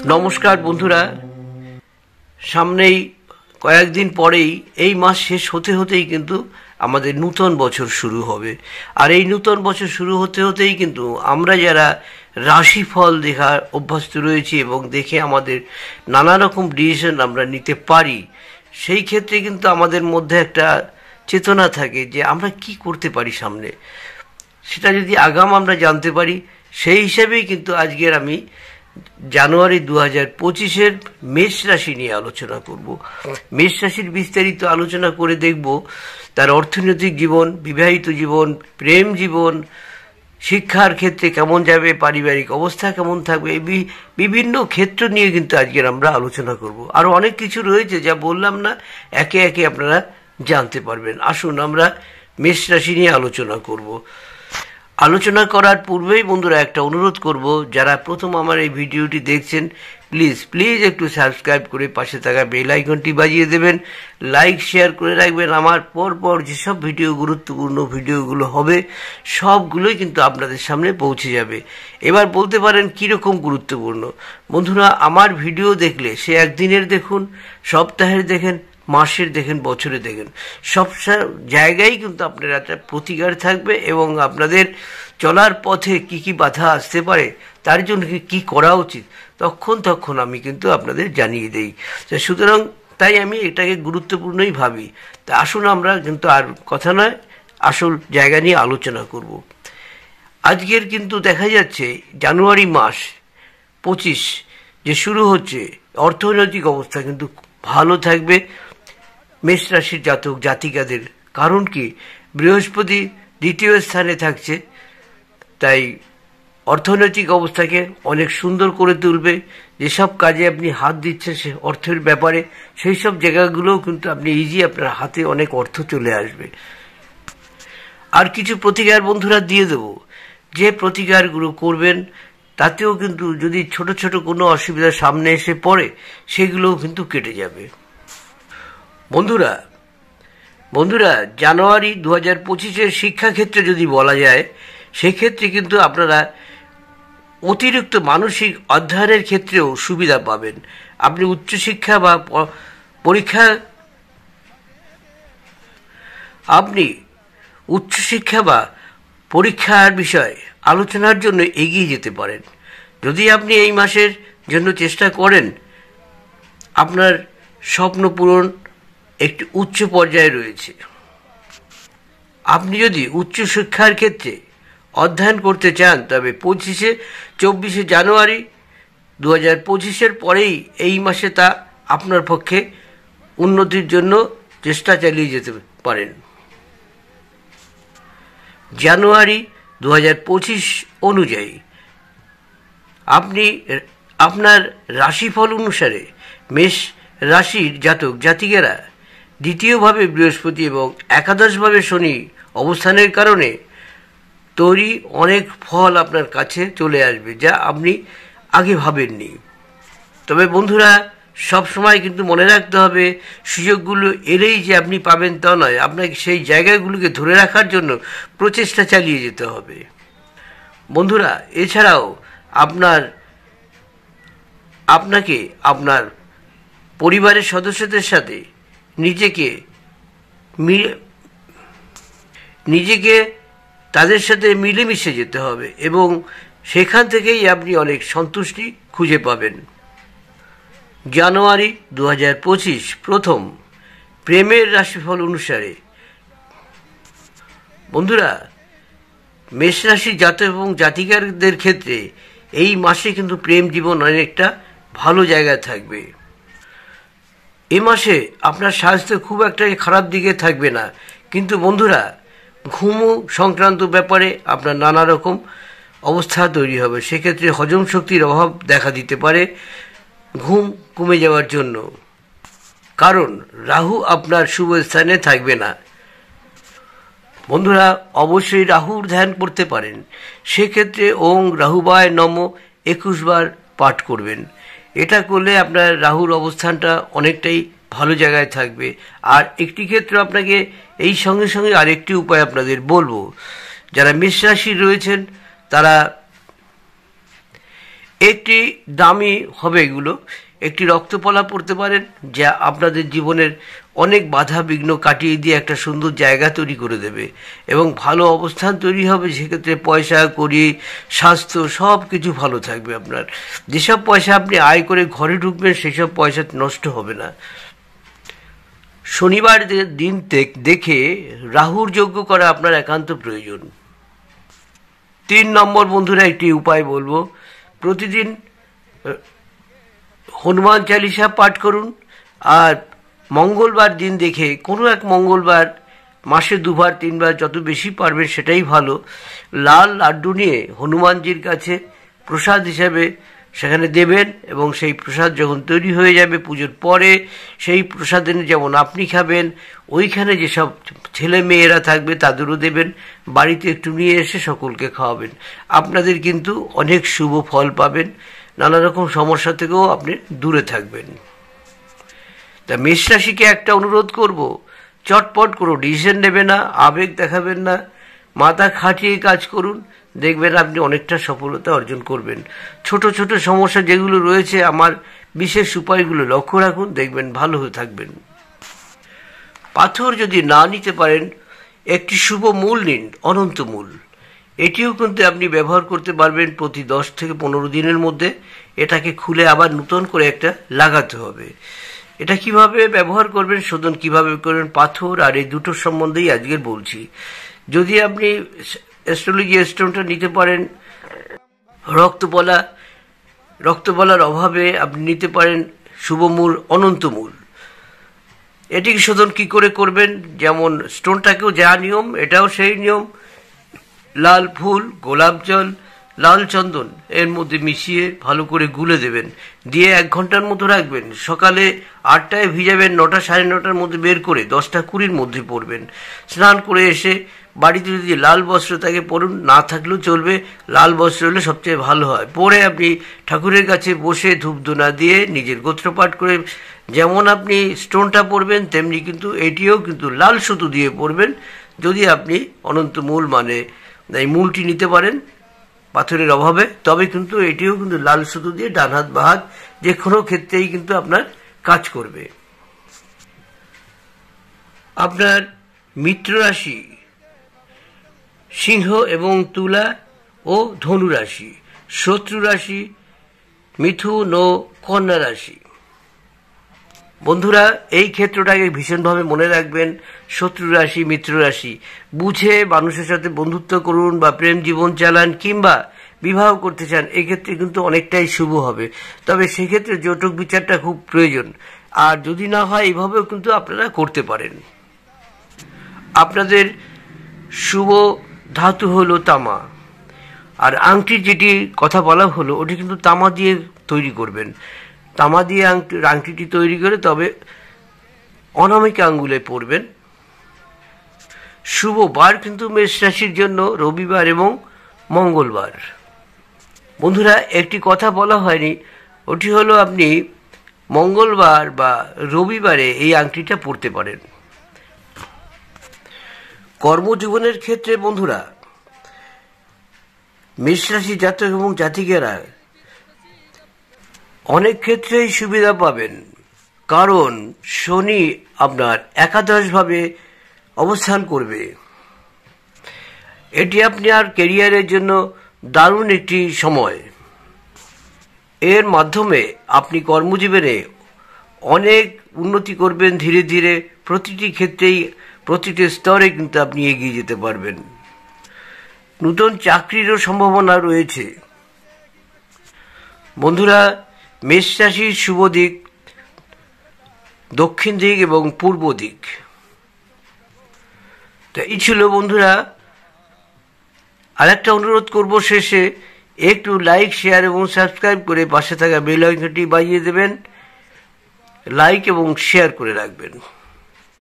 নমস্কার বন্ধুরা, সামনেই কয়েকদিন পরেই এই মাস শেষ হতে হতেই কিন্তু আমাদের নূতন বছর শুরু হবে। আর এই নূতন বছর শুরু হতে হতেই কিন্তু আমরা যারা রাশিফল দেখার অভ্যস্ত রয়েছি এবং দেখে আমাদের নানা রকম ডিসিশন আমরা নিতে পারি, সেই ক্ষেত্রে কিন্তু আমাদের মধ্যে একটা চেতনা থাকে যে আমরা কি করতে পারি সামনে, সেটা যদি আগাম আমরা জানতে পারি। সেই হিসাবেই কিন্তু আজকের আমি জানুয়ারি 2025-এর মেষ রাশি নিয়ে আলোচনা করব। মেষ রাশির বিস্তারিত আলোচনা করে দেখব তার অর্থনৈতিক জীবন, বিবাহিত জীবন, প্রেম জীবন, শিক্ষার ক্ষেত্রে কেমন যাবে, পারিবারিক অবস্থা কেমন থাকবে, এই বিভিন্ন ক্ষেত্র নিয়ে কিন্তু আজকের আমরা আলোচনা করব। আরও অনেক কিছু রয়েছে যা বললাম না, একে একে আপনারা জানতে পারবেন। আসুন আমরা মেষ রাশি নিয়ে আলোচনা করব। আলোচনা করার পূর্বেই বন্ধুরা একটা অনুরোধ করব, যারা প্রথম আমার এই ভিডিওটি দেখছেন প্লিজ একটু সাবস্ক্রাইব করে পাশে থাকা বেল আইকনটি বাজিয়ে দেবেন, লাইক শেয়ার করে রাখবেন। আমার পরপর যেসব গুরুত্বপূর্ণ ভিডিওগুলো হবে সবগুলোই কিন্তু আপনাদের সামনে পৌঁছে যাবে। এবার বলতে পারেন কীরকম গুরুত্বপূর্ণ। বন্ধুরা, আমার ভিডিও দেখলে সে একদিনের দেখুন, সপ্তাহের দেখেন, মাসের দেখেন, বছরে দেখেন, সব জায়গায় কিন্তু আপনার একটা প্রতিকার থাকবে এবং আপনাদের চলার পথে কি কি বাধা আসতে পারে, তার জন্য কি করা উচিত তখন আমি কিন্তু আপনাদের জানিয়ে দেই। সুতরাং তাই আমি এটাকে গুরুত্বপূর্ণই ভাবি। তা আসুন আমরা কিন্তু আর কথা নয়, আসল জায়গা নিয়ে আলোচনা করব। আজকের কিন্তু দেখা যাচ্ছে জানুয়ারি মাস 25 যে শুরু হচ্ছে, অর্থনৈতিক অবস্থা কিন্তু ভালো থাকবে মেষ রাশির জাতক জাতিকাদের। কারণ কি, বৃহস্পতি দ্বিতীয় স্থানে থাকছে, তাই অর্থনৈতিক অবস্থাকে অনেক সুন্দর করে তুলবে। যেসব কাজে আপনি হাত দিচ্ছেন সে অর্থের ব্যাপারে, সেই সব জায়গাগুলোও কিন্তু আপনি আপনার হাতে অনেক অর্থ চলে আসবে। আর কিছু প্রতিকার বন্ধুরা দিয়ে দেব, যে প্রতিকারগুলো করবেন তাতেও কিন্তু যদি ছোট ছোট কোনো অসুবিধার সামনে এসে পড়ে সেগুলোও কিন্তু কেটে যাবে। বন্ধুরা জানুয়ারি 2025-এর শিক্ষাক্ষেত্রে যদি বলা যায়, সেক্ষেত্রে কিন্তু আপনারা অতিরিক্ত মানসিক অধ্যয়নের ক্ষেত্রেও সুবিধা পাবেন। আপনি উচ্চশিক্ষা বা পরীক্ষার বিষয়ে আলোচনার জন্য এগিয়ে যেতে পারেন। যদি আপনি এই মাসের জন্য চেষ্টা করেন, আপনার স্বপ্ন পূরণ একটি উচ্চ পর্যায়ে রয়েছে। আপনি যদি উচ্চশিক্ষার ক্ষেত্রে অধ্যয়ন করতে চান, তবে 24 জানুয়ারি 2025-এর পরেই এই মাসে তা আপনার পক্ষে উন্নতির জন্য চেষ্টা চালিয়ে যেতে পারেন। জানুয়ারি 2025 অনুযায়ী আপনি আপনার রাশিফল অনুসারে মেষ রাশির জাতক জাতিকেরা দ্বিতীয়ভাবে বৃহস্পতি এবং একাদশভাবে শনি অবস্থানের কারণে তৈরি অনেক ফল আপনার কাছে চলে আসবে, যা আপনি আগে ভাবেননি। তবে বন্ধুরা, সব সময় কিন্তু মনে রাখতে হবে, সুযোগগুলো এলেই যে আপনি পাবেন তা নয়, আপনাকে সেই জায়গাগুলোকে ধরে রাখার জন্য প্রচেষ্টা চালিয়ে যেতে হবে। বন্ধুরা, এছাড়াও আপনাকে আপনার পরিবারের সদস্যদের সাথে নিজেকে তাদের সাথে মিলেমিশে যেতে হবে এবং সেখান থেকেই আপনি অনেক সন্তুষ্টি খুঁজে পাবেন। জানুয়ারি 2025 প্রথম প্রেমের রাশিফল অনুসারে বন্ধুরা, মেষ রাশির জাতক এবং জাতিকাদের ক্ষেত্রে এই মাসে কিন্তু প্রেম জীবন অনেকটা ভালো জায়গায় থাকবে। এ মাসে আপনার স্বাস্থ্য খুব একটা খারাপ দিকে থাকবে না, কিন্তু বন্ধুরা ঘুম সংক্রান্ত ব্যাপারে আপনার নানা রকম অবস্থা তৈরি হবে। সেক্ষেত্রে হজম শক্তির অভাব দেখা দিতে পারে ঘুম কমে যাওয়ার জন্য, কারণ রাহু আপনার শুভ স্থানে থাকবে না। বন্ধুরা, অবশ্যই রাহুর ধ্যান করতে পারেন। সেক্ষেত্রে ওং রাহুবায় নম 21 বার পাঠ করবেন। এটা করলে আপনার রাহুর অবস্থানটা অনেকটাই ভালো জায়গায় থাকবে। আর একটি ক্ষেত্রে আপনাকে এই সঙ্গে সঙ্গে আরেকটি উপায় আপনাদের বলবো, যারা মেষ রাশি রয়েছেন তারা একটি দামি হবে এগুলো, একটি রক্তপলা পড়তে পারেন, যা আপনাদের জীবনের অনেক বাধা বিঘ্ন কাটিয়ে দিয়ে একটা সুন্দর জায়গা তৈরি করে দেবে এবং ভালো অবস্থান তৈরি হবে। সেক্ষেত্রে পয়সা কড়ি স্বাস্থ্য সব কিছু ভালো থাকবে। আপনার যেসব পয়সা আপনি আয় করে ঘরে ঢুকবেন সেসব পয়সা নষ্ট হবে না। শনিবার দিন দেখে রাহুর যজ্ঞ করা আপনার একান্ত প্রয়োজন। 3 নম্বর বন্ধুরা, একটি উপায় বলবো, প্রতিদিন হনুমান চালিসা পাঠ করুন। আর মঙ্গলবার দিন দেখে কোনো এক মঙ্গলবার, মাসে 2 বার 3 বার যত বেশি পারবেন সেটাই ভালো, লাল লাড্ডু নিয়ে হনুমানজির কাছে প্রসাদ হিসাবে সেখানে দেবেন এবং সেই প্রসাদ যখন তৈরি হয়ে যাবে পুজোর পরে, সেই প্রসাদ এনে যেমন আপনি খাবেন, ওইখানে যেসব ছেলে মেয়েরা থাকবে তাদেরও দেবেন, বাড়িতে একটু নিয়ে এসে সকলকে খাওয়াবেন। আপনাদের কিন্তু অনেক শুভ ফল পাবেন, নানা রকম সমস্যা থেকেও আপনি দূরে থাকবেন। তা মেষ রাশিকে একটা অনুরোধ করব, চটপট কোনো ডিসিশন নেবে না, আবেগ দেখাবেন না, মাথা খাটিয়ে কাজ করুন, দেখবেন আপনি অনেকটা সফলতা অর্জন করবেন। ছোট ছোট সমস্যা যেগুলো রয়েছে আমার বিশেষ উপায়গুলো লক্ষ্য রাখুন, দেখবেন ভালো হয়ে থাকবেন। পাথর যদি না নিতে পারেন, একটি শুভ মূল নিন, অনন্ত মূল। এটিও কিন্তু আপনি ব্যবহার করতে পারবেন প্রতি 10 থেকে 15 দিনের মধ্যে। এটাকে খুলে আবার নতুন করে একটা লাগাতে হবে। এটা কিভাবে ব্যবহার করবেন, শোধন কিভাবে করবেন, পাথর আর এই দুটোর সম্বন্ধেই আজকে বলছি। যদি আপনি অ্যাস্ট্রোলজি স্টোনটা নিতে পারেন, রক্তপলার অভাবে আপনি নিতে পারেন শুভমূল, অনন্তমূল। এটিকে শোধন কি করে করবেন, যেমন স্টোনটাকেও যা নিয়ম এটাও সেই নিয়ম। লাল ফুল, গোলাপ জল, লাল চন্দন এর মধ্যে মিশিয়ে ভালো করে গুলে দেবেন, দিয়ে 1 ঘন্টার মতো রাখবেন। সকালে 8টায় ভিজাবেন, 9টা 9:30টার মধ্যে বের করে 10টা 20-র মধ্যে পড়বেন। স্নান করে এসে বাড়িতে যদি লাল বস্ত্র থাকে পরুন, না থাকলেও চলবে, লাল বস্ত্র হলে সবচেয়ে ভালো হয়। পরে আপনি ঠাকুরের কাছে বসে ধূপধুনা দিয়ে নিজের গোত্রপাঠ করে যেমন আপনি স্টোনটা পরবেন তেমনি কিন্তু এটিও কিন্তু লাল সুতো দিয়ে পরবেন। যদি আপনি অনন্তমূল মানে এই মূলটি নিতে পারেন পাথরের অভাবে, তবে কিন্তু এটিও কিন্তু লাল সুতো দিয়ে ডান হাত বা হাত যে কোনো ক্ষেত্রেই কিন্তু আপনার কাজ করবে। আপনার মিত্র রাশি সিংহ এবং তুলা ও ধনু রাশি, শত্রু রাশি মিথুন ও কন্যা রাশি। বন্ধুরা, এই ক্ষেত্রটাকে ভীষণভাবে মনে রাখবেন। শত্রু রাশি, মিত্র রাশি বুঝে মানুষের সাথে বন্ধুত্ব করুন বা প্রেম জীবন চালান কিংবা বিবাহ করতে চান, এক্ষেত্রে কিন্তু অনেকটাই শুভ হবে। তবে সেক্ষেত্রে জটক বিচারটা খুব প্রয়োজন। আর যদি না হয় এইভাবেও কিন্তু আপনারা করতে পারেন। আপনাদের শুভ ধাতু হলো তামা, আর আংটির যেটি কথা বলা হলো ওটি কিন্তু তামা দিয়ে তৈরি করবেন। তামা দিয়ে আংটিটি তৈরি করে তবে অনামিকা আঙ্গুলে পরবেন। শুভ বার কিন্তু মেষ রাশির জন্য রবিবার এবং মঙ্গলবার। বন্ধুরা, একটি কথা বলা হয়নি, ওটি হলো আপনি মঙ্গলবার বা রবিবারে এই আংটিটা পরতে পারেন। কর্মজীবনের ক্ষেত্রে বন্ধুরা, মেষ রাশি জাতক এবং জাতিকেরা অনেক ক্ষেত্রেই সুবিধা পাবেন, কারণ শনি আপনার একাদশভাবে অবস্থান করবে। এটি আপনার ক্যারিয়ারের জন্য দারুণ একটি সময়। এর মাধ্যমে আপনি কর্মজীবনে অনেক উন্নতি করবেন। ধীরে ধীরে প্রতিটি ক্ষেত্রেই প্রতিটি স্তরে কিন্তু আপনি এগিয়ে যেতে পারবেন। নতুন চাকরিরও সম্ভাবনা রয়েছে। বন্ধুরা, মেষ রাশির শুভ দিক দক্ষিণ দিক এবং পূর্ব দিক। তো এই ছিল বন্ধুরা। আরেকটা অনুরোধ করব, শেষে একটু লাইক, শেয়ার এবং সাবস্ক্রাইব করে পাশে থাকা বেল আইকনটি বাজিয়ে দেবেন। লাইক এবং শেয়ার করে রাখবেন।